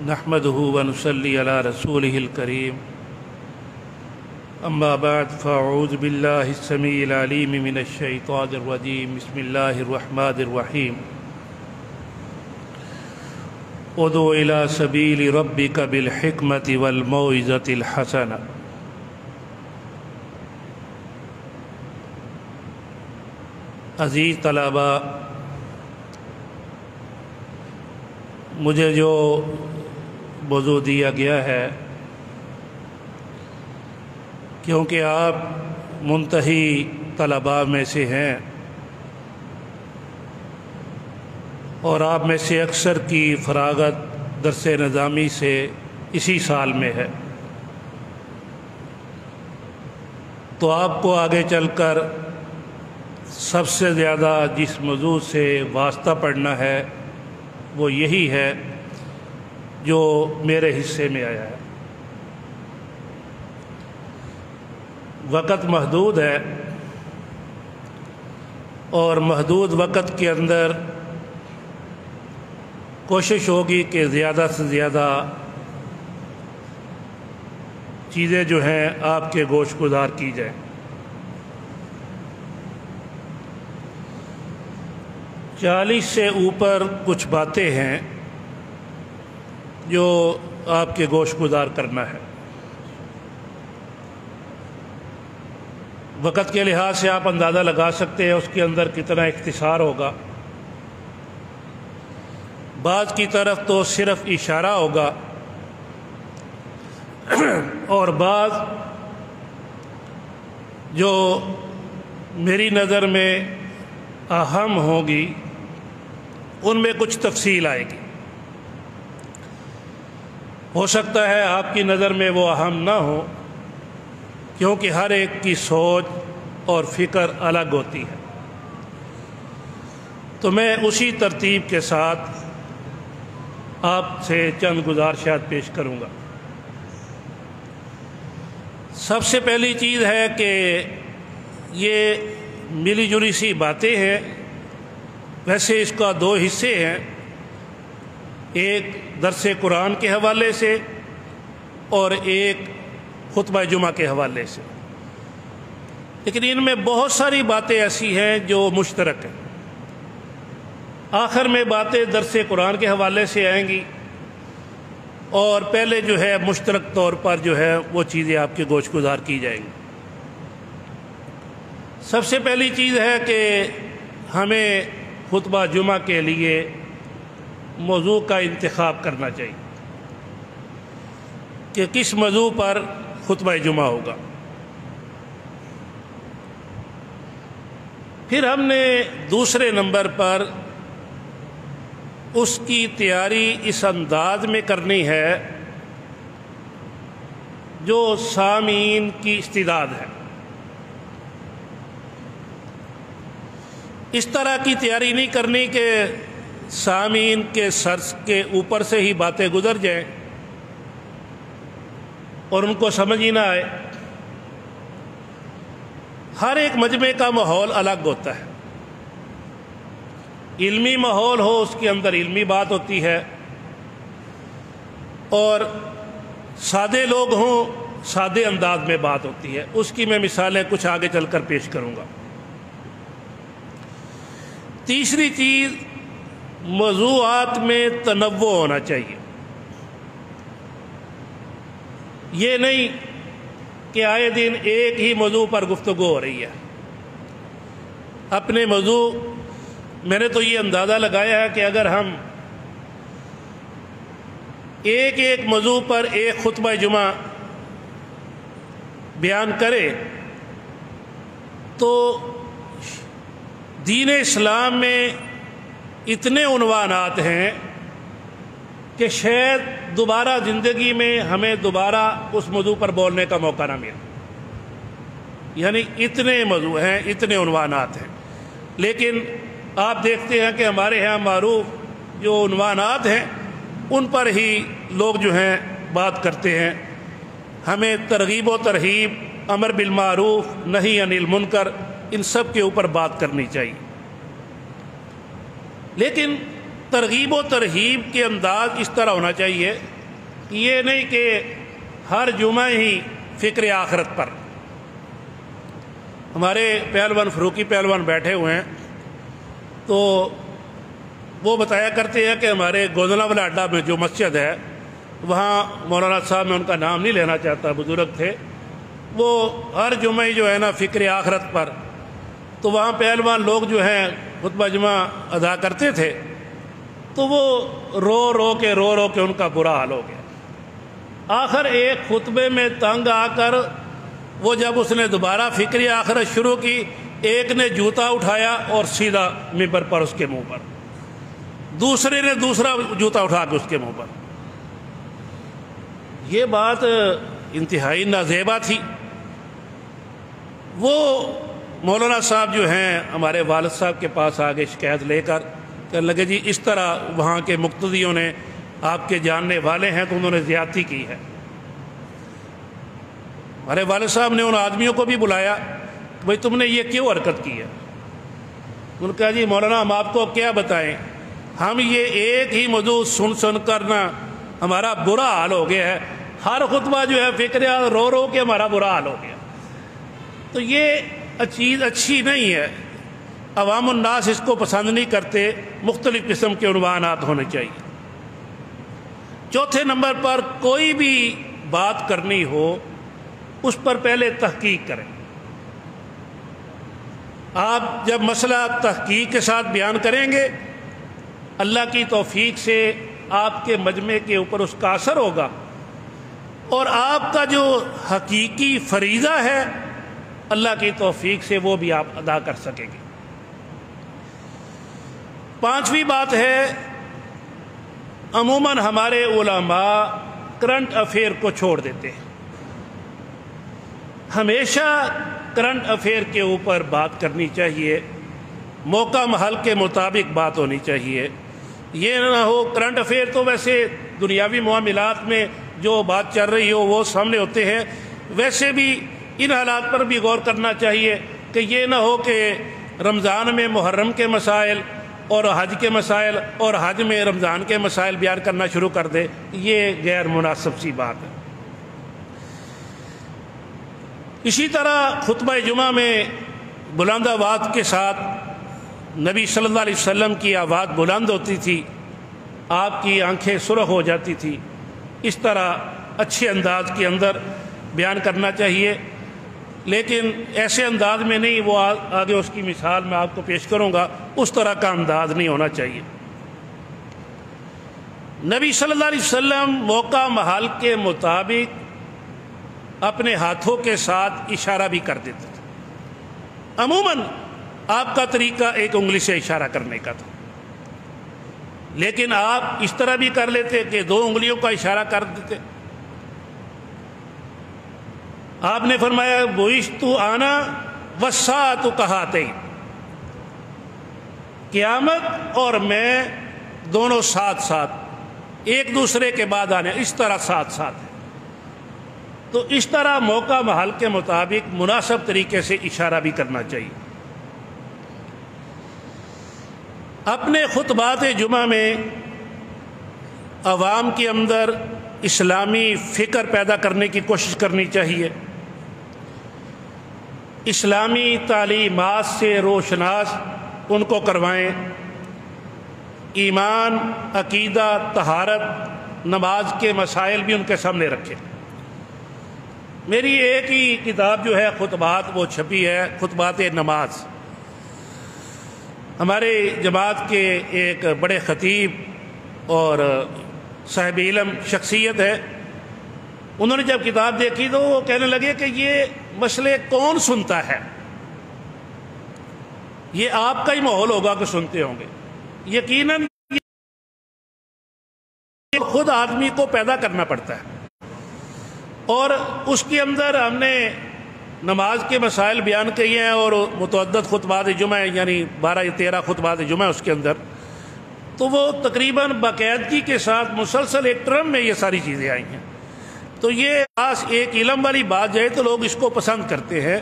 نحمده ونصلي على رسوله الكريم أما بعد فأعوذ بالله السميع العليم من الشيطان الرجيم بسم الله الرحمن الرحيم ادع إلى سبيل ربك بالحكمة والموعظة الحسنة۔ عزیز طلباء، مجھے جو موضوع دیا گیا ہے، کیونکہ آپ منتہی طلباء میں سے ہیں اور آپ میں سے اکثر کی فراغت درس نظامی سے اسی سال میں ہے، تو آپ کو آگے چل کر سب سے زیادہ جس موضوع سے واسطہ پڑھنا ہے وہ یہی ہے جو میرے حصے میں آیا ہے۔ وقت محدود ہے اور محدود وقت کے اندر کوشش ہوگی کہ زیادہ سے زیادہ چیزیں جو ہیں آپ کے گوش گزار کی جائیں۔ 40 سے اوپر کچھ باتیں ہیں جو آپ کے گوش گزار کرنا ہے۔ وقت کے لحاظ سے آپ اندازہ لگا سکتے ہیں اس کے اندر کتنا اختصار ہوگا۔ بعض کی طرف تو صرف اشارہ ہوگا اور بعض جو میری نظر میں اہم ہوگی ان میں کچھ تفصیل آئے گی۔ ہو سکتا ہے آپ کی نظر میں وہ اہم نہ ہو، کیونکہ ہر ایک کی سوچ اور فکر الگ ہوتی ہے، تو میں اسی ترتیب کے ساتھ آپ سے چند گزارشات پیش کروں گا۔ سب سے پہلی چیز ہے کہ یہ ملی جلی سی باتیں ہیں، ویسے اس کا 2 حصے ہیں، ایک درس قرآن کے حوالے سے اور ایک خطبہ جمعہ کے حوالے سے، لیکن ان میں بہت ساری باتیں ایسی ہیں جو مشترک ہیں۔ آخر میں باتیں درس قرآن کے حوالے سے آئیں گی اور پہلے جو ہے مشترک طور پر جو ہے وہ چیزیں آپ کے گوش گزار کی جائیں گی۔ سب سے پہلی چیز ہے کہ ہمیں خطبہ جمعہ کے لیے موضوع کا انتخاب کرنا چاہیے کہ کس موضوع پر خطبہ جمعہ ہوگا۔ پھر ہم نے دوسرے نمبر پر اس کی تیاری اس انداز میں کرنی ہے جو سامعین کی استعداد ہے۔ اس طرح کی تیاری نہیں کرنی کہ سامعین کے سر کے اوپر سے ہی باتیں گزر جائیں اور ان کو سمجھ ہی نہ آئے۔ ہر ایک مجمع کا ماحول الگ ہوتا ہے۔ علمی ماحول ہو اس کے اندر علمی بات ہوتی ہے، اور سادے لوگ ہوں سادے انداز میں بات ہوتی ہے۔ اس کی میں مثالیں کچھ آگے چل کر پیش کروں گا۔ تیسری چیز، موضوعات میں تنوع ہونا چاہیے۔ یہ نہیں کہ آئے دن ایک ہی موضوع پر گفتگو ہو رہی ہے۔ اپنے موضوع، میں نے تو یہ اندازہ لگایا ہے کہ اگر ہم ایک موضوع پر ایک خطبہ جمعہ بیان کریں تو دین اسلام میں اتنے عنوانات ہیں کہ شاید دوبارہ زندگی میں ہمیں دوبارہ اس موضوع پر بولنے کا موقع نہ ملے۔ یعنی اتنے موضوع ہیں، اتنے عنوانات ہیں، لیکن آپ دیکھتے ہیں کہ ہمارے ہاں معروف جو عنوانات ہیں ان پر ہی لوگ جو ہیں بات کرتے ہیں۔ ہمیں ترغیب و ترہیب، امر بالمعروف، نہی عن المنکر، ان سب کے اوپر بات کرنی چاہیے، لیکن ترغیب و ترہیب کے انداز اس طرح ہونا چاہیے یہ نہیں کہ ہر جمعہ ہی فکر آخرت پر. ہمارے پہلوان فروقی پہلوان بیٹھے ہوئے ہیں تو وہ بتایا کرتے ہیں کہ ہمارے گوزنہ والا اڈہ میں جو مسجد ہے وہاں مولانا صاحب، میں ان کا نام نہیں لینا چاہتا، بزرگ تھے، وہ ہر جمعہ جو ہے نا فکر آخرت پر، تو وہاں پہلوان لوگ جو ہیں خطبہ جمعہ ادا کرتے تھے تو وہ رو رو کے ان کا برا حال ہو گیا. آخر ایک خطبے میں تنگ آ کر وہ جب اس نے دوبارہ فکر آخرت شروع کی، ایک نے جوتا اٹھایا اور سیدھا ممبر پر اس کے منہ پر، دوسرے نے دوسرا جوتا اٹھا کے اس کے منہ پر. یہ بات انتہائی نازیبا تھی. وہ مولانا صاحب جو ہیں ہمارے والد صاحب کے پاس آگے شکایت لے کر کہنے لگے جی اس طرح وہاں کے مقتدیوں نے، آپ کے جاننے والے ہیں تو انہوں نے زیادتی کی ہے. ہمارے والد صاحب نے ان آدمیوں کو بھی بلایا کہ بھئی تم نے یہ کیوں حرکت کی ہے؟ انہوں نے کہا جی مولانا ہم آپ کو کیا بتائیں، ہم یہ ایک ہی موضوع سن کر نا ہمارا برا حال ہو گیا ہے. ہر خطبہ جو ہے فکر رو کے ہمارا برا حال ہو گیا. تو یہ چیز اچھی نہیں ہے. عوام الناس اس کو پسند نہیں کرتے. مختلف قسم کے عنوانات ہونے چاہیے. چوتھے نمبر پر کوئی بھی بات کرنی ہو اس پر پہلے تحقیق کریں. آپ جب مسئلہ تحقیق کے ساتھ بیان کریں گے، اللہ کی توفیق سے آپ کے مجمع کے اوپر اس کا اثر ہوگا اور آپ کا جو حقیقی فریضہ ہے اللہ کی توفیق سے وہ بھی آپ ادا کر سکیں گے. پانچویں بات ہے، عموماً ہمارے علماء کرنٹ افیئر کو چھوڑ دیتے ہیں. ہمیشہ کرنٹ افیئر کے اوپر بات کرنی چاہیے، موقع محل کے مطابق بات ہونی چاہیے. یہ نہ ہو کرنٹ افیئر تو ویسے دنیاوی معاملات میں جو بات چل رہی ہو وہ سامنے ہوتے ہیں، ویسے بھی ان حالات پر بھی غور کرنا چاہیے کہ یہ نہ ہو کہ رمضان میں محرم کے مسائل اور حج کے مسائل اور حج میں رمضان کے مسائل بیان کرنا شروع کر دے. یہ غیر مناسب سی بات ہے. اسی طرح خطبہ جمعہ میں بلند آواز کے ساتھ نبی صلی اللہ علیہ وسلم کی آواز بلند ہوتی تھی، آپ کی آنکھیں سرخ ہو جاتی تھی. اس طرح اچھے انداز کے اندر بیان کرنا چاہیے، لیکن ایسے انداز میں نہیں، وہ آگے اس کی مثال میں آپ کو پیش کروں گا، اس طرح کا انداز نہیں ہونا چاہیے. نبی صلی اللہ علیہ وسلم موقع محل کے مطابق اپنے ہاتھوں کے ساتھ اشارہ بھی کر دیتے تھے. عموماً آپ کا طریقہ ایک انگلی سے اشارہ کرنے کا تھا، لیکن آپ اس طرح بھی کر لیتے کہ دو انگلیوں کا اشارہ کر دیتے. آپ نے فرمایا بُعِثْتُ أَنَا وَالسَّاعَةُ كَهَاتَيْنِ، قیامت اور میں دونوں ساتھ ساتھ، ایک دوسرے کے بعد آنے، اس طرح ساتھ ساتھ ہیں. تو اس طرح موقع محل کے مطابق مناسب طریقے سے اشارہ بھی کرنا چاہیے. اپنے خطبات جمعہ میں عوام کے اندر اسلامی فکر پیدا کرنے کی کوشش کرنی چاہیے. اسلامی تعلیمات سے روشناس ان کو کروائیں. ایمان، عقیدہ، طہارت، نماز کے مسائل بھی ان کے سامنے رکھیں. میری ایک ہی کتاب جو ہے خطبات وہ چھپی ہے، خطبات نماز. ہمارے جماعت کے ایک بڑے خطیب اور صاحب علم شخصیت ہے، انہوں نے جب کتاب دیکھی تو وہ کہنے لگے کہ یہ مسئلے کون سنتا ہے؟ یہ آپ کا ہی ماحول ہوگا کہ سنتے ہوں گے. یقیناً خود آدمی کو پیدا کرنا پڑتا ہے، اور اس کے اندر ہم نے نماز کے مسائل بیان کیے ہیں اور متعدد خطبات جمعہ، یعنی 12 یا 13 خطبات جمعہ اس کے اندر، تو وہ تقریباً باقاعدگی کے ساتھ مسلسل ایک ٹرم میں یہ ساری چیزیں آئی ہیں. تو یہ خاص ایک علم والی بات جائے تو لوگ اس کو پسند کرتے ہیں.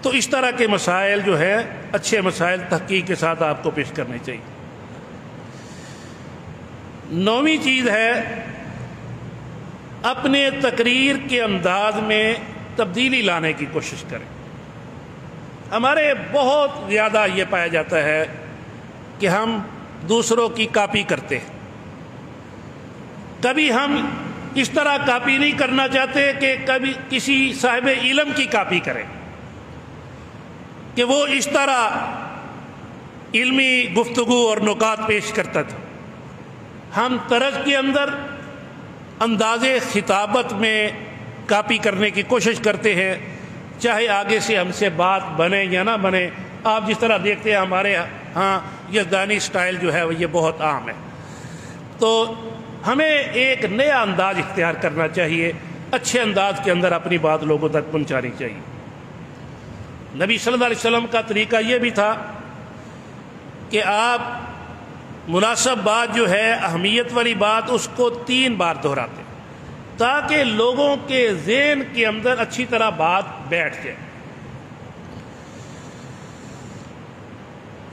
تو اس طرح کے مسائل جو ہے اچھے مسائل تحقیق کے ساتھ آپ کو پیش کرنے چاہیے. 9ویں چیز ہے اپنے تقریر کے انداز میں تبدیلی لانے کی کوشش کریں۔ ہمارے بہت زیادہ یہ پایا جاتا ہے کہ ہم دوسروں کی کاپی کرتے ہیں۔ کبھی ہم اس طرح کاپی نہیں کرنا چاہتے کہ کبھی کسی صاحب علم کی کاپی کریں کہ وہ اس طرح علمی گفتگو اور نکات پیش کرتا تھا۔ ہم طرز کے اندر انداز خطابت میں کاپی کرنے کی کوشش کرتے ہیں، چاہے آگے سے ہم سے بات بنے یا نہ بنے۔ آپ جس طرح دیکھتے ہیں ہمارے ہاں یزدانی سٹائل جو ہے وہ یہ بہت عام ہے۔ تو ہمیں ایک نیا انداز اختیار کرنا چاہیے، اچھے انداز کے اندر اپنی بات لوگوں تک پہنچانی چاہیے۔ نبی صلی اللہ علیہ وسلم کا طریقہ یہ بھی تھا کہ آپ مناسب بات جو ہے، اہمیت والی بات، اس کو 3 بار دہراتے تاکہ لوگوں کے ذہن کے اندر اچھی طرح بات بیٹھ جائے۔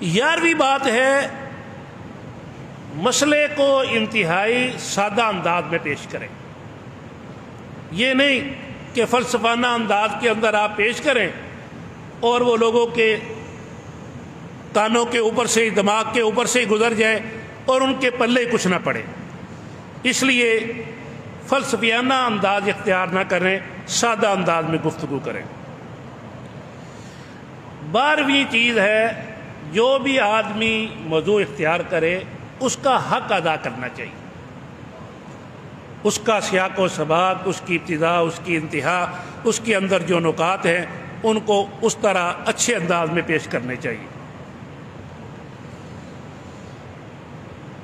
11ویں بات ہے مسئلے کو انتہائی سادہ انداز میں پیش کریں۔ یہ نہیں کہ فلسفانہ انداز کے اندر آپ پیش کریں اور وہ لوگوں کے کانوں کے اوپر سے، دماغ کے اوپر سے گزر جائے اور ان کے پلے کچھ نہ پڑے۔ اس لیے فلسفیانہ انداز اختیار نہ کریں، سادہ انداز میں گفتگو کریں۔ 12ویں چیز ہے، جو بھی آدمی موضوع اختیار کرے اس کا حق ادا کرنا چاہیے۔ اس کا سیاق و سباق، اس کی ابتدا، اس کی انتہا، اس کے اندر جو نکات ہیں ان کو اس طرح اچھے انداز میں پیش کرنے چاہیے۔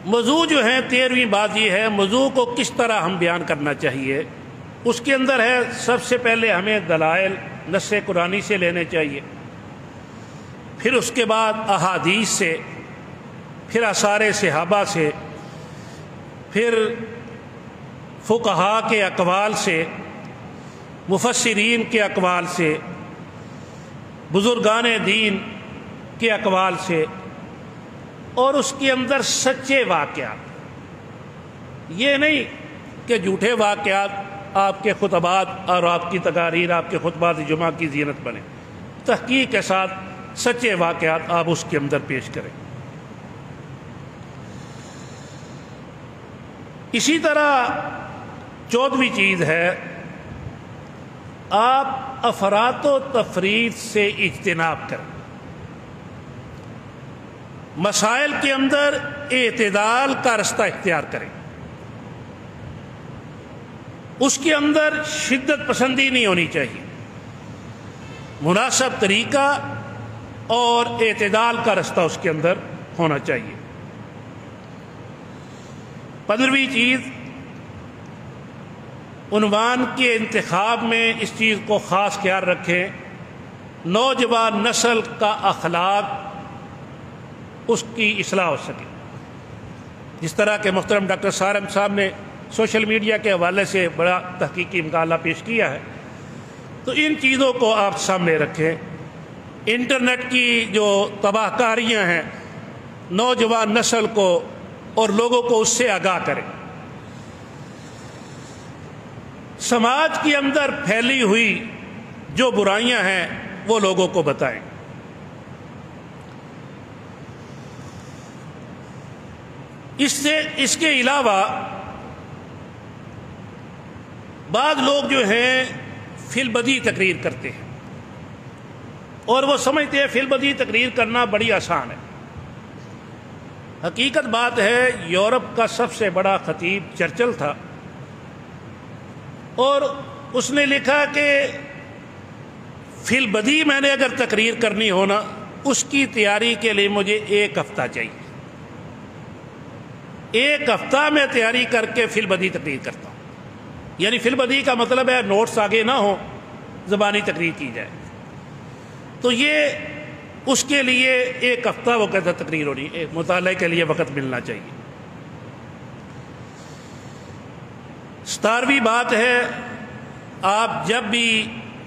موضوع جو ہے، 13ویں بات یہ ہے موضوع کو کس طرح ہم بیان کرنا چاہیے۔ اس کے اندر ہے سب سے پہلے ہمیں دلائل نص قرآنی سے لینے چاہیے، پھر اس کے بعد احادیث سے، پھر آثار صحابہ سے، پھر فقہاء کے اقوال سے، مفسرین کے اقوال سے، بزرگان دین کے اقوال سے، اور اس کے اندر سچے واقعات۔ یہ نہیں کہ جھوٹے واقعات آپ کے خطبات اور آپ کی تقاریر، آپ کے خطبات جمعہ کی زینت بنے۔ تحقیق کے ساتھ سچے واقعات آپ اس کے اندر پیش کریں۔ اسی طرح 14ویں چیز ہے، آپ افراط و تفریط سے اجتناب کریں۔ مسائل کے اندر اعتدال کا رستہ اختیار کریں۔ اس کے اندر شدت پسندی نہیں ہونی چاہیے، مناسب طریقہ اور اعتدال کا رستہ اس کے اندر ہونا چاہیے۔ 15ویں چیز، عنوان کے انتخاب میں اس چیز کو خاص خیال رکھیں، نوجوان نسل کا اخلاق اس کی اصلاح ہو سکے۔ جس طرح کہ محترم ڈاکٹر سارم صاحب نے سوشل میڈیا کے حوالے سے بڑا تحقیقی مقالہ پیش کیا ہے، تو ان چیزوں کو آپ سامنے رکھیں۔ انٹرنیٹ کی جو تباہ کاریاں ہیں، نوجوان نسل کو اور لوگوں کو اس سے آگاہ کریں۔ سماج کے اندر پھیلی ہوئی جو برائیاں ہیں وہ لوگوں کو بتائیں۔ اس کے علاوہ بعض لوگ جو ہیں فی البدیہہ تقریر کرتے ہیں اور وہ سمجھتے ہیں فی البدیہہ تقریر کرنا بڑی آسان ہے۔ حقیقت بات ہے، یورپ کا سب سے بڑا خطیب چرچل تھا، اور اس نے لکھا کہ فی البدیہہ میں نے اگر تقریر کرنی ہونا، اس کی تیاری کے لیے مجھے 1 ہفتہ چاہیے۔ 1 ہفتہ میں تیاری کر کے فی البدیہہ تقریر کرتا ہوں۔ یعنی فی البدیہہ کا مطلب ہے نوٹس آگے نہ ہوں، زبانی تقریر کی جائے۔ تو یہ اس کے لیے 1 ہفتہ وہ کہتا تقریر ہونی، مطالعے کے لیے وقت ملنا چاہیے۔ 17ویں بات ہے، آپ جب بھی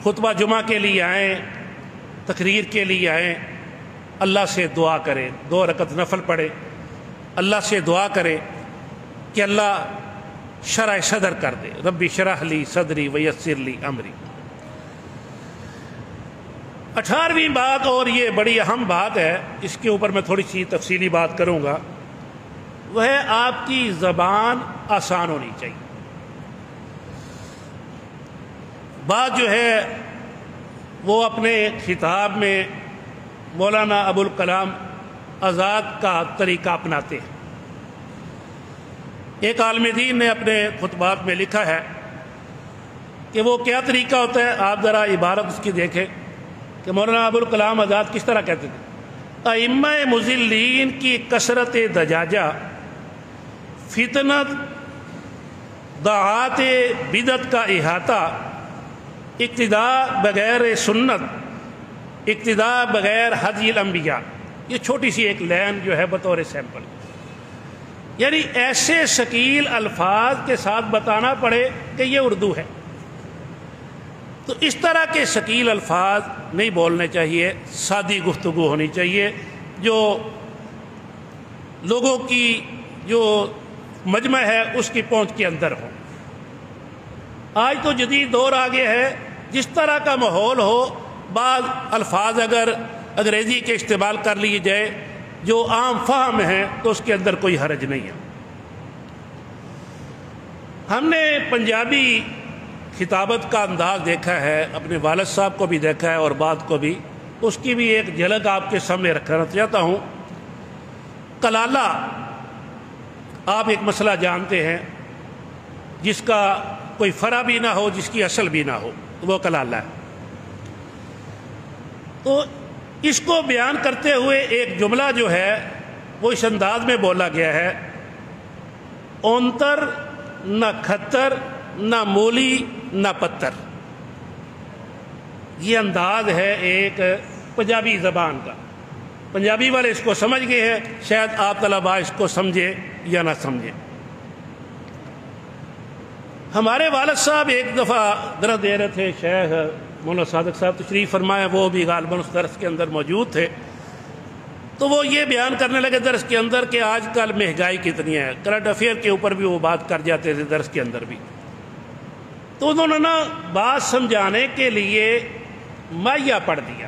خطبہ جمعہ کے لیے آئیں، تقریر کے لیے آئیں، اللہ سے دعا کریں، 2 رکعت نفل پڑھیں، اللہ سے دعا کریں کہ اللہ شرح صدر کر دے، ربی شرح لی صدری ویسر لی امری۔ 18ویں بات، اور یہ بڑی اہم بات ہے، اس کے اوپر میں تھوڑی سی تفصیلی بات کروں گا، وہ ہے آپ کی زبان آسان ہونی چاہیے۔ بات جو ہے وہ اپنے خطاب میں مولانا ابوالکلام آزاد کا طریقہ اپناتے ہیں۔ ایک عالم دین نے اپنے خطبات میں لکھا ہے کہ وہ کیا طریقہ ہوتا ہے، آپ ذرا عبارت اس کی دیکھیں کہ مولانا ابوالکلام آزاد کس طرح کہتے تھے۔ ائمہ مضلین کی کثرت دجاجہ، فتنت دعات بدعت کا احاطہ، اقتداء بغیر سنت، اقتداء بغیر حدی الانبیاء۔ یہ چھوٹی سی ایک لائن جو ہے بطور سیمپل، یعنی ایسے ثقیل الفاظ کے ساتھ بتانا پڑے کہ یہ اردو ہے، تو اس طرح کے ثقیل الفاظ نہیں بولنے چاہیے، سادی گفتگو ہونی چاہیے جو لوگوں کی جو مجمع ہے اس کی پہنچ کے اندر ہو۔ آج تو جدید دور آگے ہے، جس طرح کا ماحول ہو، بعض الفاظ اگر انگریزی کے استعمال کر لیے جائے جو عام فہم ہیں تو اس کے اندر کوئی حرج نہیں ہے۔ ہم نے پنجابی خطابت کا انداز دیکھا ہے، اپنے والد صاحب کو بھی دیکھا ہے اور بعد کو بھی، اس کی بھی ایک جھلک آپ کے سامنے رکھنا چاہتا ہوں۔ کلالہ، آپ ایک مسئلہ جانتے ہیں جس کا کوئی فرع بھی نہ ہو، جس کی اصل بھی نہ ہو، وہ کلالہ ہے۔ تو اس کو بیان کرتے ہوئے ایک جملہ جو ہے وہ اس انداز میں بولا گیا ہے، اونتر نہ کھتر نہ مولی نہ پتھر۔ یہ انداز ہے ایک پنجابی زبان کا، پنجابی والے اس کو سمجھ گئے ہیں، شاید آپ طلباء اس کو سمجھے یا نہ سمجھے۔ ہمارے والد صاحب ایک دفعہ درس دے رہے تھے، شیخ مولانا صادق صاحب تشریف فرمائے، وہ بھی غالباً اس درس کے اندر موجود تھے، تو وہ یہ بیان کرنے لگے درس کے اندر کہ آج کل مہنگائی کتنی ہے۔ کرنٹ افیئر کے اوپر بھی وہ بات کر جاتے تھے درس کے اندر بھی، تو انہوں نے نا بات سمجھانے کے لیے مائیہ پڑھ دیا۔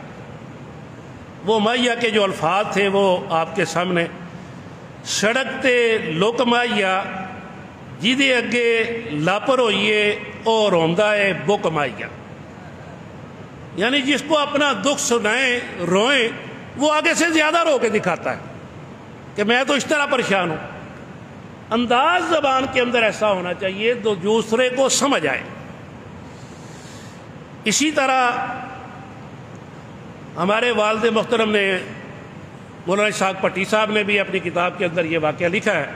وہ مائیہ کے جو الفاظ تھے وہ آپ کے سامنے، سڑکتے لوک مائیہ جیدے اگے لاپر ہوئیے اور روندہ ہے بک مائیہ، یعنی جس کو اپنا دکھ سنائیں روئیں وہ آگے سے زیادہ رو کے دکھاتا ہے کہ میں تو اس طرح پریشان ہوں۔ انداز زبان کے اندر ایسا ہونا چاہیے تو دوسرے کو سمجھ آئے۔ اسی طرح ہمارے والد محترم نے، مولانا اسحاق پٹی صاحب نے بھی اپنی کتاب کے اندر یہ واقعہ لکھا ہے،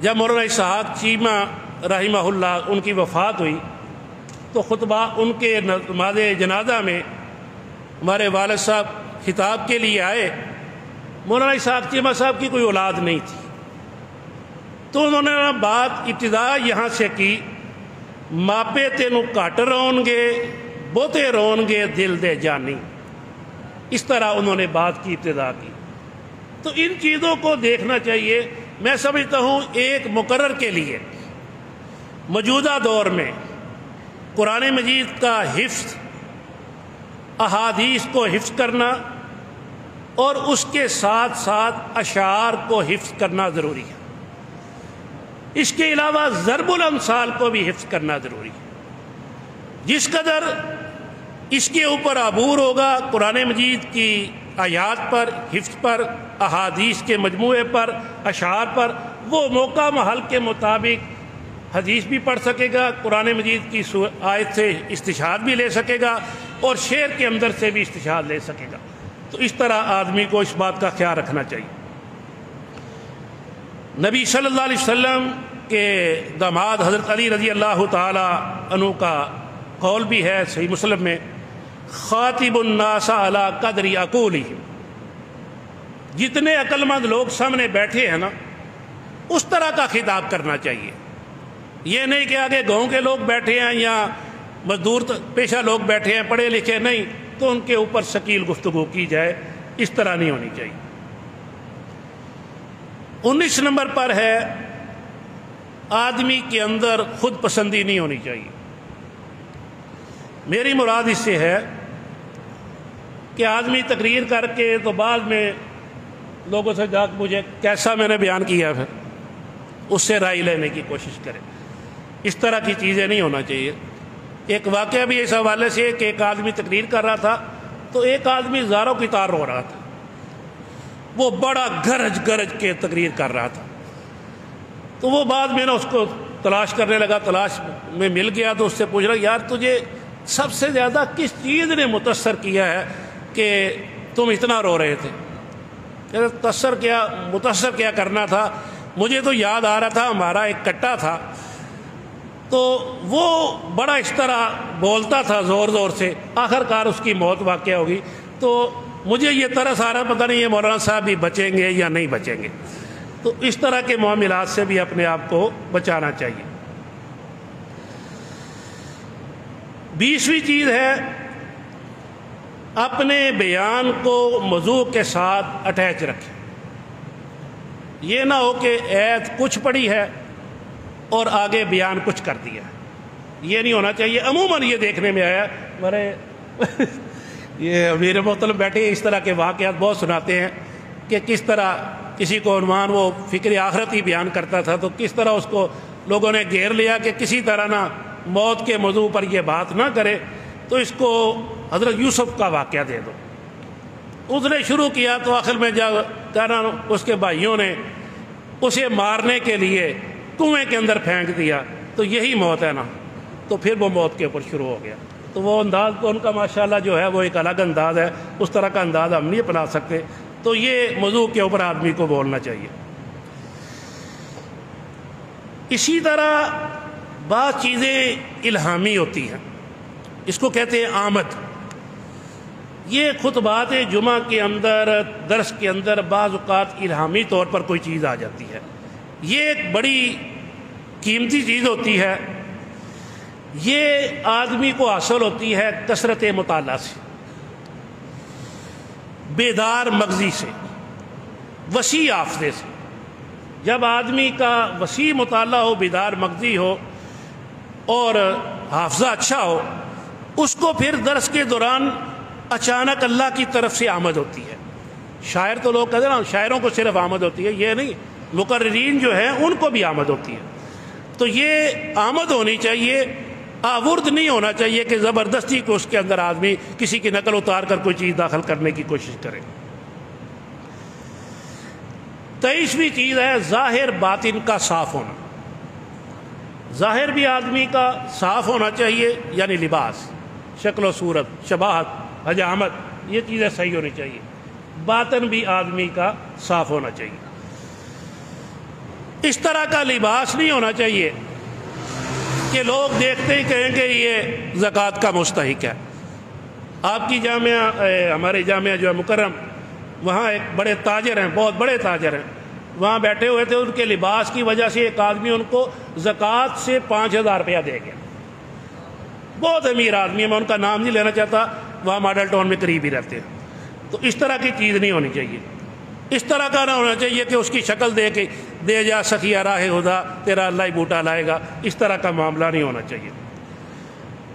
جب مولانا اسحاق چیمہ رحمہ اللہ ان کی وفات ہوئی تو خطبہ ان کے نماز جنازہ میں ہمارے والد صاحب خطاب کے لیے آئے۔ مولانا اسحاق چیمہ صاحب کی کوئی اولاد نہیں تھی، تو انہوں نے بات ابتدا یہاں سے کی، ماپے تینوں کٹ رون گے بہتے رون گے دل دے جانی، اس طرح انہوں نے بات کی ابتدا کی۔ تو ان چیزوں کو دیکھنا چاہیے۔ میں سمجھتا ہوں ایک مقرر کے لیے موجودہ دور میں قرآن مجید کا حفظ، احادیث کو حفظ کرنا اور اس کے ساتھ ساتھ اشعار کو حفظ کرنا ضروری ہے۔ اس کے علاوہ ضرب الامثال کو بھی حفظ کرنا ضروری ہے۔ جس قدر اس کے اوپر عبور ہوگا قرآن مجید کی آیات پر، حفظ پر، احادیث کے مجموعے پر، اشعار پر، وہ موقع محل کے مطابق حدیث بھی پڑھ سکے گا، قرآن مجید کی آیت سے استشہاد بھی لے سکے گا اور شعر کے اندر سے بھی استشہاد لے سکے گا۔ تو اس طرح آدمی کو اس بات کا خیال رکھنا چاہیے۔ نبی صلی اللہ علیہ وسلم کے داماد حضرت علی رضی اللہ تعالی عنہ کا قول بھی ہے صحیح مسلم میں، خاطب الناس علی قدر عقولہم، جتنے عقل مند لوگ سامنے بیٹھے ہیں نا اس طرح کا خطاب کرنا چاہیے۔ یہ نہیں کہ آگے گاؤں کے لوگ بیٹھے ہیں یا مزدور پیشہ لوگ بیٹھے ہیں، پڑھے لکھے نہیں، تو ان کے اوپر ثقیل گفتگو کی جائے، اس طرح نہیں ہونی چاہیے۔ 19 نمبر پر ہے آدمی کے اندر خود پسندی نہیں ہونی چاہیے۔ میری مراد اس سے ہے کہ آدمی تقریر کر کے تو بعد میں لوگوں سے جا کے مجھے کیسا میں نے بیان کیا پھر اس سے رائے لینے کی کوشش کرے، اس طرح کی چیزیں نہیں ہونا چاہیے۔ ایک واقعہ بھی اس حوالے سے کہ ایک آدمی تقریر کر رہا تھا تو ایک آدمی زاروں کی طرح رو رہا تھا، وہ بڑا گرج گرج کے تقریر کر رہا تھا۔ تو وہ بعد میں اس کو تلاش کرنے لگا، تلاش میں مل گیا تو اس سے پوچھ رہا یار تجھے سب سے زیادہ کس چیز نے متاثر کیا ہے کہ تم اتنا رو رہے تھے؟ متاثر کیا کرنا تھا، مجھے تو یاد آ رہا تھا ہمارا ایک کٹا تھا تو وہ بڑا اس طرح بولتا تھا زور زور سے، آخر کار اس کی موت واقع ہوگی، تو مجھے یہ ترس آ رہا پتہ نہیں یہ مولانا صاحب بھی بچیں گے یا نہیں بچیں گے۔ تو اس طرح کے معاملات سے بھی اپنے آپ کو بچانا چاہیے۔ 20ویں چیز ہے اپنے بیان کو موضوع کے ساتھ اٹیچ رکھیں۔ یہ نہ ہو کہ ایت کچھ پڑھی ہے اور آگے بیان کچھ کر دیا، یہ نہیں ہونا چاہیے۔ عموماً یہ دیکھنے میں آیا یہ امیر محترم بیٹھے اس طرح کے واقعات بہت سناتے ہیں کہ کس طرح کسی کو عنوان وہ فکر آخرت ہی بیان کرتا تھا تو کس طرح اس کو لوگوں نے گھیر لیا کہ کسی طرح نہ موت کے موضوع پر یہ بات نہ کرے، تو اس کو حضرت یوسف کا واقعہ دے دو۔ اس نے شروع کیا تو آخر میں جب اس کے بھائیوں نے اسے مارنے کے لیے کنویں کے اندر پھینک دیا تو یہی موت ہے نا، تو پھر وہ موت کے اوپر شروع ہو گیا۔ تو وہ انداز تو ان کا ماشاءاللہ جو ہے وہ ایک الگ انداز ہے، اس طرح کا انداز ہم نہیں اپنا سکتے۔ تو یہ موضوع کے اوپر آدمی کو بولنا چاہیے۔ اسی طرح بعض چیزیں الہامی ہوتی ہیں، اس کو کہتے ہیں آمد۔ یہ خطبات جمعہ کے اندر درس کے اندر بعض اوقات الہامی طور پر کوئی چیز آ جاتی ہے، یہ ایک بڑی قیمتی چیز ہوتی ہے۔ یہ آدمی کو حاصل ہوتی ہے کثرت مطالعہ سے، بیدار مغزی سے، وسیع حافظے سے۔ جب آدمی کا وسیع مطالعہ ہو، بیدار مغزی ہو اور حافظہ اچھا ہو، اس کو پھر درس کے دوران اچانک اللہ کی طرف سے آمد ہوتی ہے۔ شاعر تو لوگ کہتے ہیں نا شاعروں کو صرف آمد ہوتی ہے، یہ نہیں، مقررین جو ہیں ان کو بھی آمد ہوتی ہے۔ تو یہ آمد ہونی چاہیے، آورد نہیں ہونا چاہیے کہ زبردستی کو اس کے اندر آدمی کسی کی نقل اتار کر کوئی چیز داخل کرنے کی کوشش کرے۔ 23ویں چیز ہے ظاہر باطن کا صاف ہونا۔ ظاہر بھی آدمی کا صاف ہونا چاہیے، یعنی لباس، شکل و صورت، شباہت، حجامت، یہ چیزیں صحیح ہونی چاہیے۔ باطن بھی آدمی کا صاف ہونا چاہیے۔ اس طرح کا لباس نہیں ہونا چاہیے کہ لوگ دیکھتے ہی کہیں گے یہ زکوٰۃ کا مستحق ہے۔ آپ کی جامعہ، ہمارے جامعہ جو ہے مکرم، وہاں ایک بڑے تاجر ہیں، بہت بڑے تاجر ہیں، وہاں بیٹھے ہوئے تھے، ان کے لباس کی وجہ سے ایک آدمی ان کو زکوٰۃ سے 5000 روپیہ دے گیا۔ بہت امیر آدمی ہے، میں ان کا نام نہیں لینا چاہتا، وہاں ماڈل ٹاؤن میں قریب ہی رہتے ہیں۔ تو اس طرح کی چیز نہیں ہونی چاہیے۔ اس طرح کا نہ ہونا چاہیے کہ اس کی شکل دے کے دے جا سخیہ راہ خدا تیرا اللہ ہی بوٹا لائے گا، اس طرح کا معاملہ نہیں ہونا چاہیے۔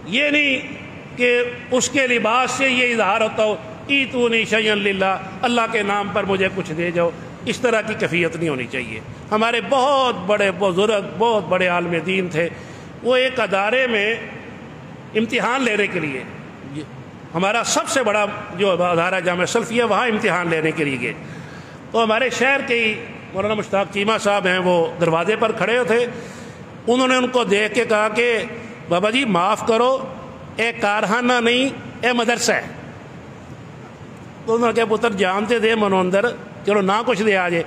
یہ نہیں کہ اس کے لباس سے یہ اظہار ہوتا ہو ایتونی شیئا للہ، اللہ کے نام پر مجھے کچھ دے جاؤ، اس طرح کی کیفیت نہیں ہونی چاہیے۔ ہمارے بہت بڑے بزرگ، بہت بڑے عالم دین تھے، وہ ایک ادارے میں امتحان لینے کے لیے، ہمارا سب سے بڑا جو ادارہ جامعہ سلفیہ، وہاں امتحان لینے کے لیے گئے، تو ہمارے شہر کے ہی مولانا مشتاق چیمہ صاحب ہیں، وہ دروازے پر کھڑے تھے۔ انہوں نے ان کو دیکھ کے کہا کہ بابا جی معاف کرو، اے کارخانہ نہیں اے مدرسہ ہے۔ تو انہوں نے کہا پتر جانتے دے منو اندر، چلو نہ کچھ دے آجے۔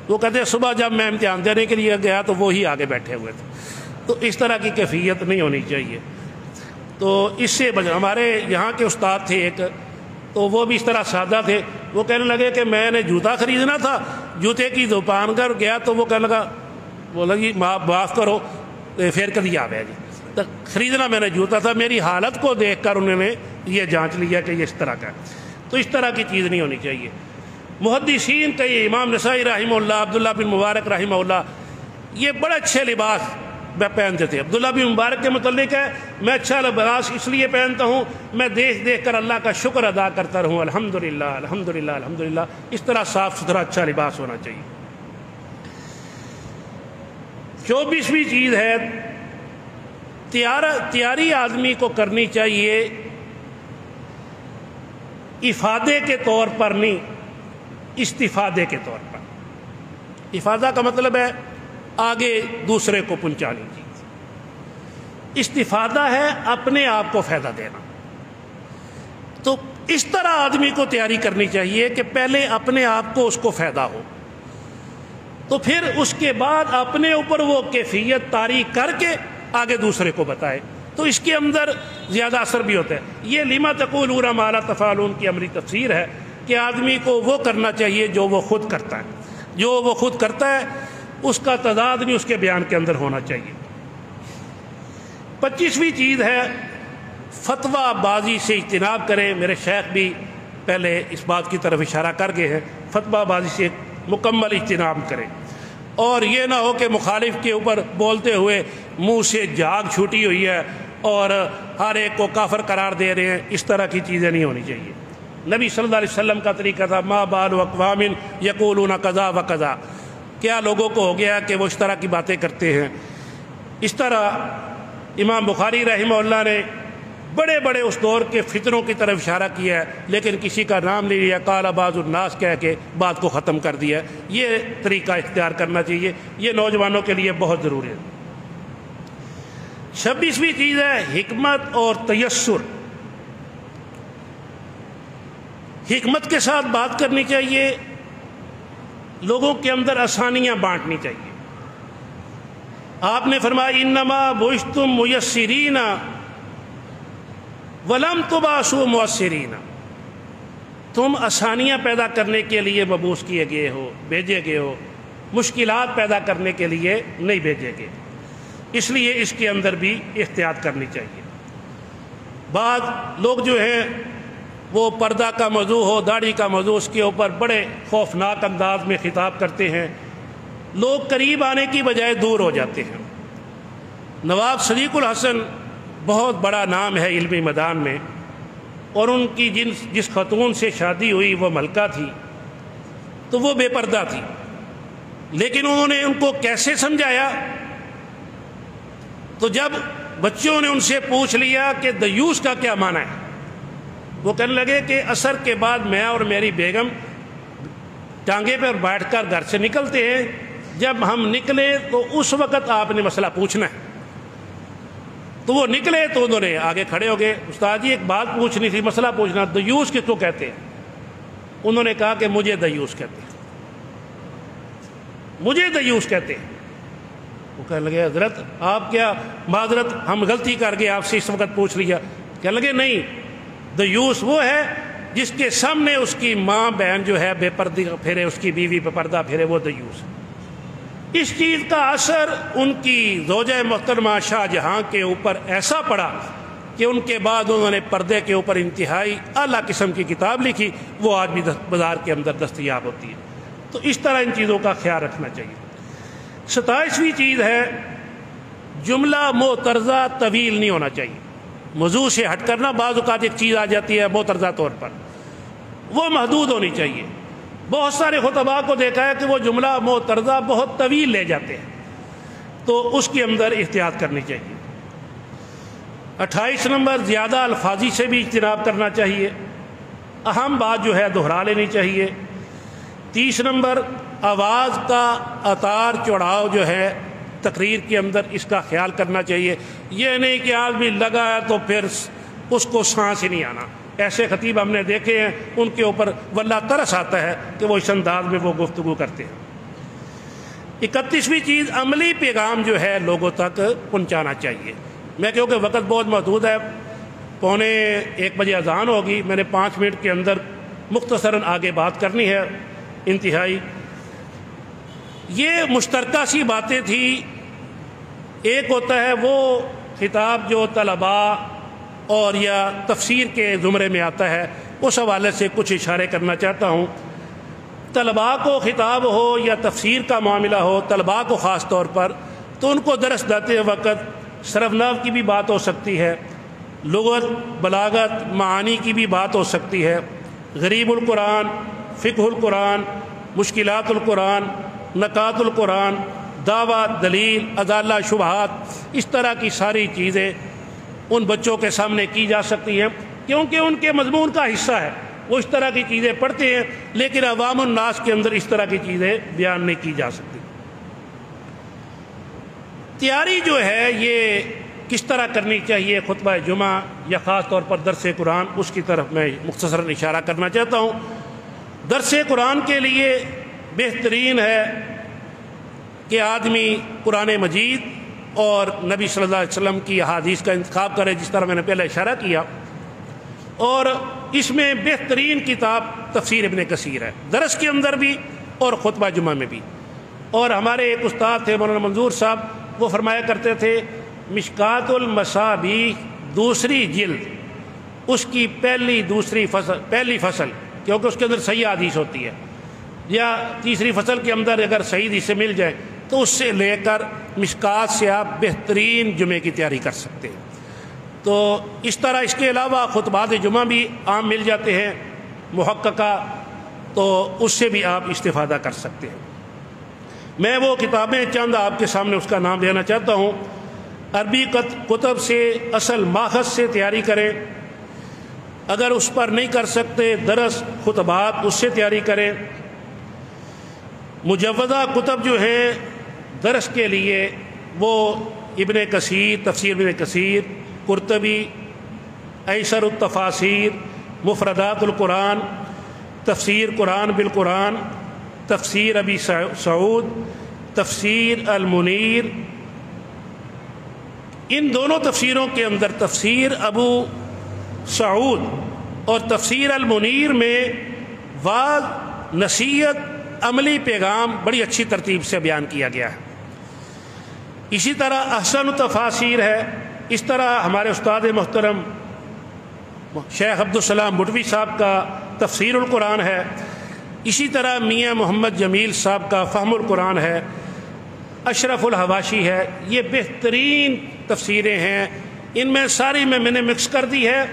وہ کہتے ہیں صبح جب میں امتحان دینے کے لیے گیا تو وہی آگے بیٹھے ہوئے تھے۔ تو اس طرح کی کیفیت نہیں ہونی چاہیے۔ تو اس سے ہمارے یہاں کے استاد تھے ایک، تو وہ بھی اس طرح سادہ تھے، وہ کہنے لگے کہ میں نے جوتا خریدنا تھا، جوتے کی دکان پر گیا تو وہ کہنے لگا، بولا جی معاف کرو پھر کدی آ گیا جی، تو خریدنا میں نے جوتا تھا، میری حالت کو دیکھ کر انہوں نے یہ جانچ لیا کہ یہ اس طرح کا ہے۔ تو اس طرح کی چیز نہیں ہونی چاہیے۔ محدثین کئی، امام نسائی رحمہ اللہ، عبداللہ بن مبارک رحمہ اللہ، یہ بڑے اچھے لباس میں پہنتے تھے۔ عبداللہ بن مبارک کے متعلق ہے، میں اچھا لباس اس لیے پہنتا ہوں، میں دیکھ دیکھ کر اللہ کا شکر ادا کرتا رہوں، الحمدللہ الحمدللہ الحمدللہ۔ اس طرح صاف ستھرا اچھا لباس ہونا چاہیے۔ 24ویں چیز ہے تیاری آدمی کو کرنی چاہیے افادے کے طور پر نہیں، استفادے کے طور پر۔ افادہ کا مطلب ہے آگے دوسرے کو پہنچانی چیز، استفادہ ہے اپنے آپ کو فائدہ دینا۔ تو اس طرح آدمی کو تیاری کرنی چاہیے کہ پہلے اپنے آپ کو اس کو فائدہ ہو، تو پھر اس کے بعد اپنے اوپر وہ کیفیت طاری کر کے آگے دوسرے کو بتائے، تو اس کے اندر زیادہ اثر بھی ہوتا ہے۔ یہ لما تقولون ما لا تفعلون کی عملی تفسیر ہے کہ آدمی کو وہ کرنا چاہیے جو وہ خود کرتا ہے، جو وہ خود کرتا ہے اس کا تضاد بھی اس کے بیان کے اندر ہونا چاہیے۔ 25ویں چیز ہے فتویٰ بازی سے اجتناب کریں۔ میرے شیخ بھی پہلے اس بات کی طرف اشارہ کر گئے ہیں، فتویٰ بازی سے مکمل اجتناب کریں، اور یہ نہ ہو کہ مخالف کے اوپر بولتے ہوئے منہ سے جھاگ چھوٹی ہوئی ہے اور ہر ایک کو کافر قرار دے رہے ہیں، اس طرح کی چیزیں نہیں ہونی چاہیے۔ نبی صلی اللہ علیہ وسلم کا طریقہ تھا ما بال اقوام یقولون قضا و قضا، کیا لوگوں کو ہو گیا کہ وہ اس طرح کی باتیں کرتے ہیں۔ اس طرح امام بخاری رحمہ اللہ نے بڑے بڑے اس دور کے فتنوں کی طرف اشارہ کیا ہے، لیکن کسی کا نام نہیں لیا، قال بعض الناس کہہ کے بات کو ختم کر دیا۔ یہ طریقہ اختیار کرنا چاہیے، یہ نوجوانوں کے لیے بہت ضروری ہے۔ 26ویں چیز ہے حکمت اور تیسر۔ حکمت کے ساتھ بات کرنی چاہیے، لوگوں کے اندر آسانیاں بانٹنی چاہیے۔ آپ نے فرمایا انما بعثتم میسرین ولم تبعثوا معسرین، تم آسانیاں پیدا کرنے کے لیے مبعوث کیے گئے ہو، بھیجے گئے ہو، مشکلات پیدا کرنے کے لیے نہیں بھیجے گئے، اس لیے اس کے اندر بھی احتیاط کرنی چاہیے۔ بعض لوگ جو ہیں وہ پردہ کا موضوع ہو، داڑھی کا موضوع، اس کے اوپر بڑے خوفناک انداز میں خطاب کرتے ہیں، لوگ قریب آنے کی بجائے دور ہو جاتے ہیں۔ نواب صدیق الحسن بہت بڑا نام ہے علمی میدان میں، اور ان کی جس خاتون سے شادی ہوئی وہ ملکہ تھی، تو وہ بے پردہ تھی، لیکن انہوں نے ان کو کیسے سمجھایا؟ تو جب بچوں نے ان سے پوچھ لیا کہ دیوس کا کیا معنی ہے، وہ کہنے لگے کہ عصر کے بعد میں اور میری بیگم ٹانگے پر بیٹھ کر گھر سے نکلتے ہیں، جب ہم نکلے تو اس وقت آپ نے مسئلہ پوچھنا ہے۔ تو وہ نکلے تو انہوں نے آگے کھڑے ہو گئے، استاد جی ایک بات پوچھنی تھی، مسئلہ پوچھنا، دیوس کس کو کہتے ہیں؟ انہوں نے کہا کہ مجھے دیوس کہتے ہیں، مجھے دیوس کہتے ہیں۔ وہ کہنے لگے حضرت آپ کیا معذرت، ہم غلطی کر گئے، آپ سے اس وقت پوچھ لیا۔ کہنے لگے نہیں، دیوس وہ ہے جس کے سامنے اس کی ماں بہن جو ہے بے پردہ پھرے، اس کی بیوی بے پردہ پھرے، وہ دیوس۔ اس چیز کا اثر ان کی زوجہ محترمہ شاہ جہاں کے اوپر ایسا پڑا کہ ان کے بعد انہوں نے پردے کے اوپر انتہائی اعلیٰ قسم کی کتاب لکھی، وہ آج بھی بازار کے اندر دستیاب ہوتی ہے۔ تو اس طرح ان چیزوں کا خیال رکھنا چاہیے۔ 27ویں چیز ہے جملہ معترضہ طویل نہیں ہونا چاہیے۔ موضوع سے ہٹ کرنا، بعض اوقات ایک چیز آ جاتی ہے معترضہ طور پر، وہ محدود ہونی چاہیے۔ بہت سارے خطباء کو دیکھا ہے کہ وہ جملہ معترضہ بہت طویل لے جاتے ہیں، تو اس کے اندر احتیاط کرنی چاہیے۔ 28 نمبر زیادہ الفاظی سے بھی اجتناب کرنا چاہیے، اہم بات جو ہے دہرا لینی چاہیے۔ 30 نمبر آواز کا اتار چڑھاؤ جو ہے تقریر کے اندر، اس کا خیال کرنا چاہیے۔ یہ نہیں کہ آدمی لگا ہے تو پھر اس کو سانس ہی نہیں آنا، ایسے خطیب ہم نے دیکھے ہیں، ان کے اوپر واللہ ترس آتا ہے کہ وہ اس انداز میں وہ گفتگو کرتے ہیں۔ 31ویں چیز عملی پیغام جو ہے لوگوں تک پہنچانا چاہیے۔ میں کیونکہ وقت بہت محدود ہے، 1:45 بجے اذان ہوگی، میں نے 5 منٹ کے اندر مختصراً آگے بات کرنی ہے انتہائی۔ یہ مشترکہ سی باتیں تھیں، ایک ہوتا ہے وہ خطاب جو طلباء اور یا تفسیر کے زمرے میں آتا ہے، اس حوالے سے کچھ اشارے کرنا چاہتا ہوں طلباء کو خطاب ہو یا تفسیر کا معاملہ ہو، طلباء کو خاص طور پر، تو ان کو درس دیتے وقت صرف نحو کی بھی بات ہو سکتی ہے، لغت، بلاغت، معانی کی بھی بات ہو سکتی ہے، غریب القرآن، فقہ القرآن، مشکلات القرآن، نکات القرآن، دعوت، دلیل، ادلہ، شبہات، اس طرح کی ساری چیزیں ان بچوں کے سامنے کی جا سکتی ہیں، کیونکہ ان کے مضمون کا حصہ ہے، وہ اس طرح کی چیزیں پڑھتے ہیں، لیکن عوام الناس کے اندر اس طرح کی چیزیں بیان نہیں کی جا سکتی۔ تیاری جو ہے یہ کس طرح کرنی چاہیے خطبہ جمعہ یا خاص طور پر درس قرآن، اس کی طرف میں مختصراً اشارہ کرنا چاہتا ہوں۔ درس قرآن کے لیے بہترین ہے کہ آدمی قرآن مجید اور نبی صلی اللہ علیہ وسلم کی احادیث کا انتخاب کرے، جس طرح میں نے پہلے اشارہ کیا، اور اس میں بہترین کتاب تفسیر ابن کثیر ہے، درس کے اندر بھی اور خطبہ جمعہ میں بھی۔ اور ہمارے ایک استاد تھے مولانا منظور صاحب، وہ فرمایا کرتے تھے مشکات المصابیح دوسری جلد، اس کی پہلی فصل، کیونکہ اس کے اندر صحیح حدیث ہوتی ہے، یا تیسری فصل کے اندر اگر صحیح حدیث سے مل جائے تو اس سے لے کر مشکات سے آپ بہترین جمعے کی تیاری کر سکتے ہیں۔ تو اس طرح اس کے علاوہ خطبات جمعہ بھی عام مل جاتے ہیں محققہ، تو اس سے بھی آپ استفادہ کر سکتے ہیں۔ میں وہ کتابیں چند آپ کے سامنے اس کا نام لینا چاہتا ہوں۔ عربی کتب سے اصل ماخذ سے تیاری کریں، اگر اس پر نہیں کر سکتے درس خطبات اس سے تیاری کریں۔ مجودہ کتب جو ہیں درس کے لیے وہ ابن کثیر، تفسیر ابن کثیر، قرطبی، ایسر التفاسیر، مفردات القرآن، تفسیر قرآن بالقرآن، تفسیر ابی سعود، تفسیر المنیر، ان دونوں تفسیروں کے اندر تفسیر ابو سعود اور تفسیر المنیر میں واض، نصیحت، عملی پیغام بڑی اچھی ترتیب سے بیان کیا گیا ہے۔ اسی طرح احسن التفاسیر ہے، اس طرح ہمارے استاد محترم شیخ عبدالسلام بٹوی صاحب کا تفسیر القرآن ہے، اسی طرح میاں محمد جمیل صاحب کا فہم القرآن ہے، اشرف الحواشی ہے۔ یہ بہترین تفسیریں ہیں، ان میں ساری میں نے مکس کر دی ہے۔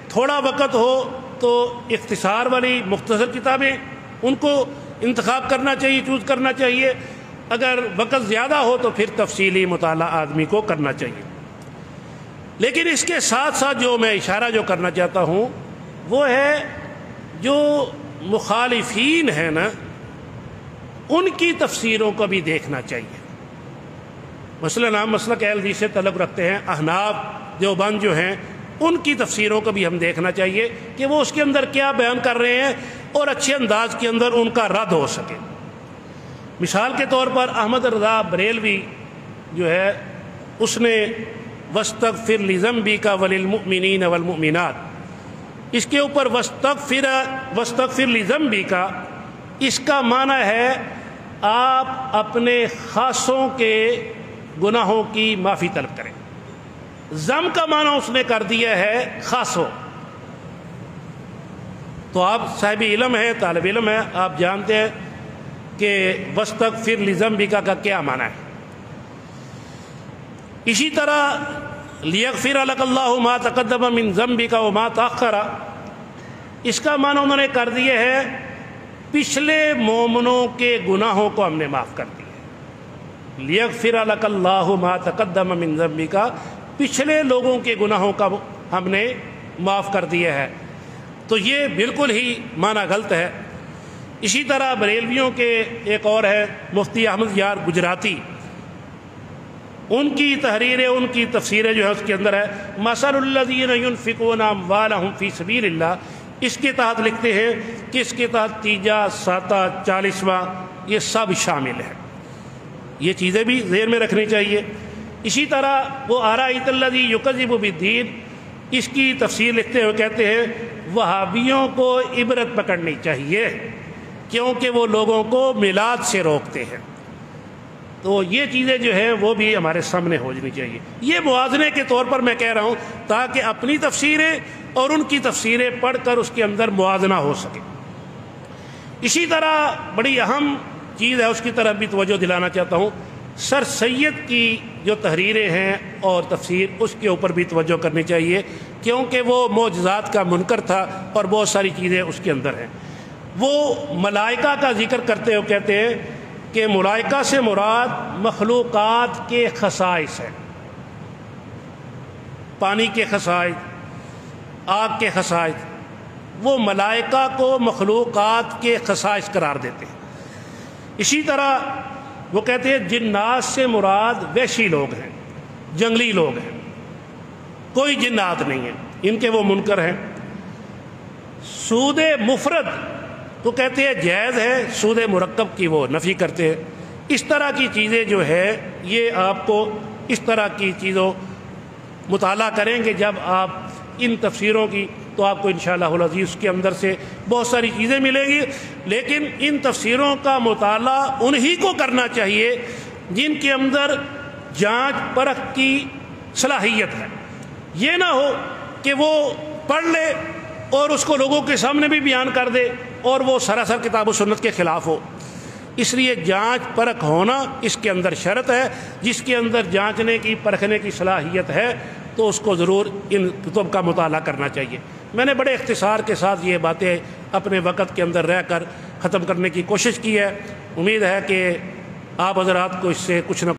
تھوڑا وقت ہو تو اختصار والی مختصر کتابیں ان کو انتخاب کرنا چاہیے، چوز کرنا چاہیے، اگر وقت زیادہ ہو تو پھر تفصیلی مطالعہ آدمی کو کرنا چاہیے۔ لیکن اس کے ساتھ ساتھ جو میں اشارہ جو کرنا چاہتا ہوں وہ ہے جو مخالفین ہیں نا، ان کی تفسیروں کو بھی دیکھنا چاہیے۔ مثلا ہم مسلک اہل حدیث سے تعلق رکھتے ہیں، احناف دیوبند جو ہیں، ان کی تفسیروں کو بھی ہم دیکھنا چاہیے کہ وہ اس کے اندر کیا بیان کر رہے ہیں اور اچھے انداز کے اندر ان کا رد ہو سکے۔ مثال کے طور پر احمد رضا بریلوی جو ہے، اس نے وَاسْتَغْفِرْ لِذَنْبِكَ وَلِلْمُؤْمِنِينَ وَالْمُؤْمِنَاتِ، اس کے اوپر وَاسْتَغْفِرْ لِذَنْبِكَ، اس کا معنی ہے آپ اپنے خاصوں کے گناہوں کی معافی طلب کریں۔ ذم کا معنی اس نے کر دیا ہے خاصوں۔ تو آپ صاحب علم ہیں، طالب علم ہیں، آپ جانتے ہیں کہ وَاسْتَغْفِرْ لِذَنْبِكَ کا کیا معنی ہے۔ اسی طرح لِيَغْفِرَ لَكَ اللَّهُ مَا تَقَدَّمَ مِنْ ذَنْبِكَ وَمَا تَأَخَّرَ، اس کا معنی انہوں نے کر دیا ہے پچھلے مومنوں کے گناہوں کو ہم نے معاف کر دیا۔ لِيَغْفِرَ لَكَ اللَّهُ مَا تَقَدَّمَ مِنْ ذَنْبِكَ، پچھلے لوگوں کے گناہوں کا ہم نے معاف کر دیا ہے۔ تو یہ بالکل ہی معنی غلط ہے۔ اسی طرح بریلویوں کے ایک اور ہے مفتی احمد یار گجراتی، ان کی تحریریں، ان کی تفسیریں جو ہے اس کے اندر ہے مَثَلُ الَّذِينَ يُنْفِقُونَ أَمْوَالَهُمْ فِي سَبِيلِ اللَّهِ، اس کے تحت لکھتے ہیں کہ اس کے تحت تیجا، ساتا، 40واں یہ سب شامل ہے۔ یہ چیزیں بھی ذہن میں رکھنی چاہیے۔ اسی طرح وہ أَرَأَيْتَ الَّذِي يُكَذِّبُ بِالدِّينِ، اس کی تفسیر لکھتے ہوئے کہتے ہیں وہابیوں کو عبرت پکڑنی چاہیے کیونکہ وہ لوگوں کو میلاد سے روکتے ہیں۔ تو یہ چیزیں جو ہیں وہ بھی ہمارے سامنے ہو جانی چاہیے۔ یہ موازنے کے طور پر میں کہہ رہا ہوں تاکہ اپنی تفسیریں اور ان کی تفسیریں پڑھ کر اس کے اندر موازنہ ہو سکے۔ اسی طرح بڑی اہم چیز ہے، اس کی طرف بھی توجہ دلانا چاہتا ہوں، سر سید کی جو تحریریں ہیں اور تفسیر، اس کے اوپر بھی توجہ کرنی چاہیے، کیونکہ وہ معجزات کا منکر تھا اور بہت ساری چیزیں اس کے اندر ہیں۔ وہ ملائکہ کا ذکر کرتے ہوئے کہتے ہیں کہ ملائکہ سے مراد مخلوقات کے خصائص ہیں، پانی کے خصائص، آگ کے خصائص، وہ ملائکہ کو مخلوقات کے خصائص قرار دیتے ہیں۔ اسی طرح وہ کہتے ہیں جنات سے مراد وحشی لوگ ہیں، جنگلی لوگ ہیں، کوئی جنات نہیں ہیں، ان کے وہ منکر ہیں۔ سود مفرد تو کہتے ہیں جائز ہے، سود مرکب کی وہ نفی کرتے ہیں۔ اس طرح کی چیزیں جو ہے یہ آپ کو اس طرح کی چیزوں مطالعہ کریں گے جب آپ ان تفسیروں کی، تو آپ کو انشاءاللہ العزیز کے اندر سے بہت ساری چیزیں ملیں گی، لیکن ان تفسیروں کا مطالعہ انہی کو کرنا چاہیے جن کے اندر جانچ پرکھ کی صلاحیت ہے۔ یہ نہ ہو کہ وہ پڑھ لے اور اس کو لوگوں کے سامنے بھی بیان کر دے اور وہ سراسر کتاب و سنت کے خلاف ہو۔ اس لیے جانچ پرکھ ہونا اس کے اندر شرط ہے۔ جس کے اندر جانچنے کی پرکھنے کی صلاحیت ہے تو اس کو ضرور ان کتب کا مطالعہ کرنا چاہیے۔ میں نے بڑے اختصار کے ساتھ یہ باتیں اپنے وقت کے اندر رہ کر ختم کرنے کی کوشش کی ہے۔ امید ہے کہ آپ حضرات کو اس سے کچھ نہ